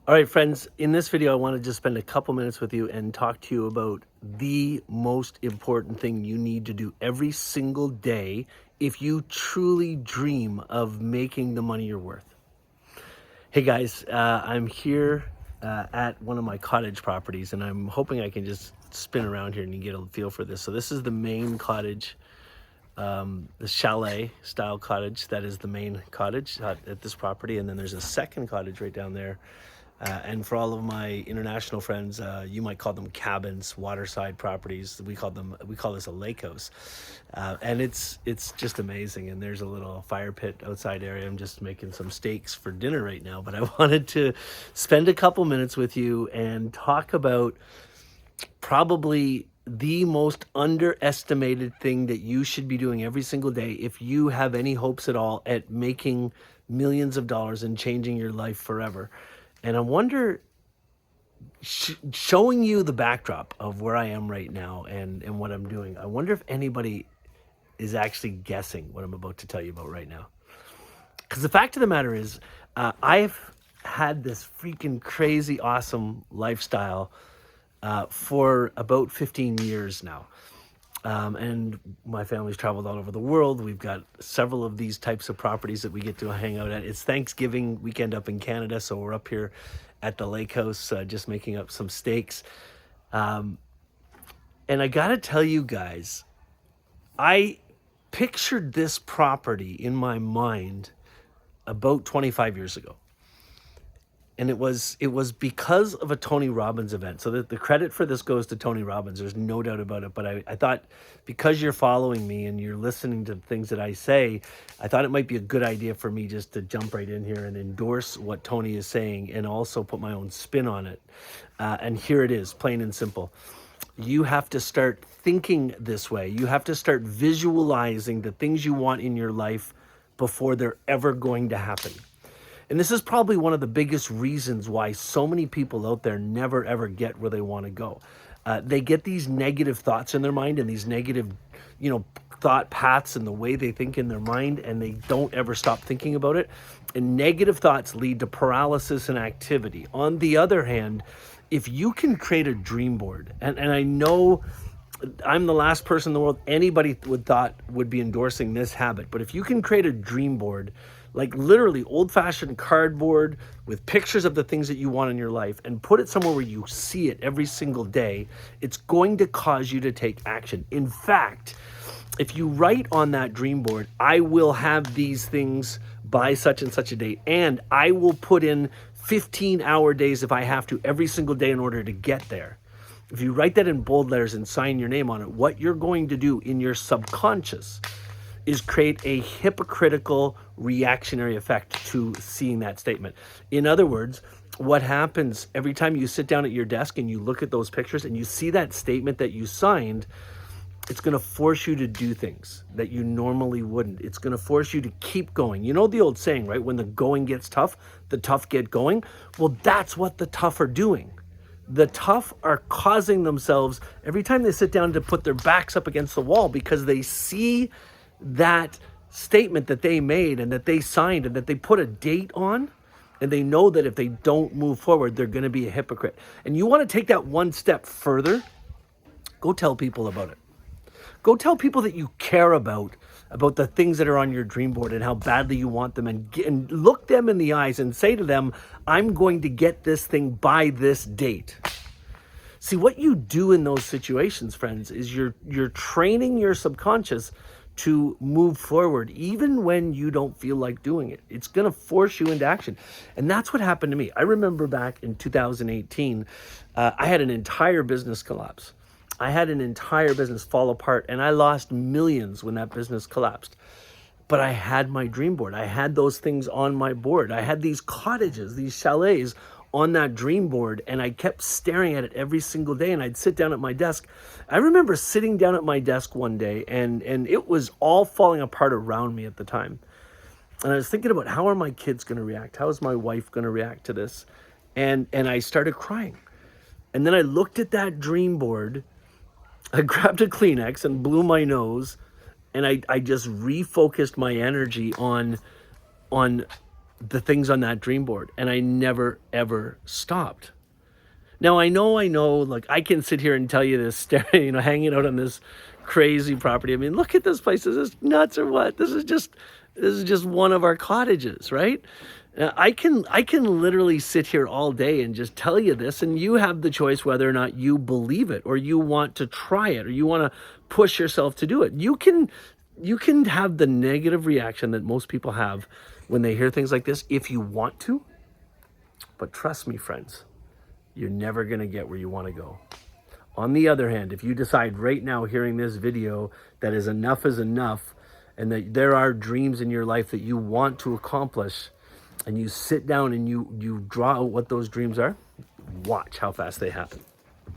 All right, friends, in this video, I want to just spend a couple minutes with you and talk to you about the most important thing you need to do every single day if you truly dream of making the money you're worth. Hey guys, I'm here at one of my cottage properties, and I'm hoping I can just spin around here and you get a feel for this. So this is the main cottage, the chalet style cottage. That is the main cottage at this property, and then there's a second cottage right down there. And for all of my international friends, you might call them cabins, waterside properties. We call this a lake house, and it's just amazing. And there's a little fire pit outside area. I'm just making some steaks for dinner right now, but I wanted to spend a couple minutes with you and talk about probably the most underestimated thing that you should be doing every single day if you have any hopes at all at making millions of dollars and changing your life forever. And I wonder, showing you the backdrop of where I am right now and what I'm doing, I wonder if anybody is actually guessing what I'm about to tell you about right now. Because the fact of the matter is, I've had this freaking crazy awesome lifestyle for about 15 years now. And my family's traveled all over the world. We've got several of these types of properties that we get to hang out at. It's Thanksgiving weekend up in Canada, so we're up here at the lake house just making up some steaks. And I gotta tell you guys, I pictured this property in my mind about 25 years ago. And it was because of a Tony Robbins event. So the credit for this goes to Tony Robbins. There's no doubt about it. But I thought, because you're following me and you're listening to things that I say, I thought it might be a good idea for me just to jump right in here and endorse what Tony is saying and also put my own spin on it. And here it is, plain and simple. You have to start thinking this way. You have to start visualizing the things you want in your life before they're ever going to happen. And this is probably one of the biggest reasons why so many people out there never ever get where they want to go. They get these negative thoughts in their mind and these negative, thought paths and the way they think in their mind, and they don't ever stop thinking about it. And negative thoughts lead to paralysis and activity. On the other hand, if you can create a dream board, and I know I'm the last person in the world anybody would be endorsing this habit, but if you can create a dream board, like literally old-fashioned cardboard with pictures of the things that you want in your life, and put it somewhere where you see it every single day, it's going to cause you to take action. In fact, if you write on that dream board, I will have these things by such and such a date, and I will put in 15-hour days if I have to every single day in order to get there. If you write that in bold letters and sign your name on it, what you're going to do in your subconscious is create a hypocritical reactionary effect to seeing that statement. In other words, what happens every time you sit down at your desk and you look at those pictures and you see that statement that you signed, it's going to force you to do things that you normally wouldn't. It's going to force you to keep going. You know the old saying, right? When the going gets tough, the tough get going. Well, that's what the tough are doing. The tough are causing themselves, every time they sit down, to put their backs up against the wall because they see that statement that they made and that they signed and that they put a date on, and they know that if they don't move forward, they're going to be a hypocrite. And you want to take that one step further, go tell people about it. Go tell people that you care about the things that are on your dream board and how badly you want them, and look them in the eyes and say to them, I'm going to get this thing by this date. See, what you do in those situations, friends, is you're training your subconscious to move forward even when you don't feel like doing it. It's going to force you into action. And that's what happened to me. I remember back in 2018, I had an entire business collapse. I had an entire business fall apart, and I lost millions when that business collapsed. But I had my dream board. I had those things on my board. I had these cottages, these chalets on that dream board, and I kept staring at it every single day, and I'd sit down at my desk. I remember sitting down at my desk one day, and it was all falling apart around me at the time. And I was thinking about, how are my kids going to react? How is my wife going to react to this? And I started crying. And then I looked at that dream board, I grabbed a Kleenex and blew my nose, and I just refocused my energy on the things on that dream board, and I never ever stopped. Now I know, like I can sit here and tell you this, hanging out on this crazy property. I mean, look at this place. Is this nuts or what? This is just one of our cottages, right? I can literally sit here all day and just tell you this, and you have the choice whether or not you believe it, or you want to try it, or you want to push yourself to do it. You can have the negative reaction that most people have when they hear things like this if you want to, but trust me, friends, you're never going to get where you want to go. On the other hand, if you decide right now hearing this video that is enough, and that there are dreams in your life that you want to accomplish, and you sit down and you draw out what those dreams are, watch how fast they happen.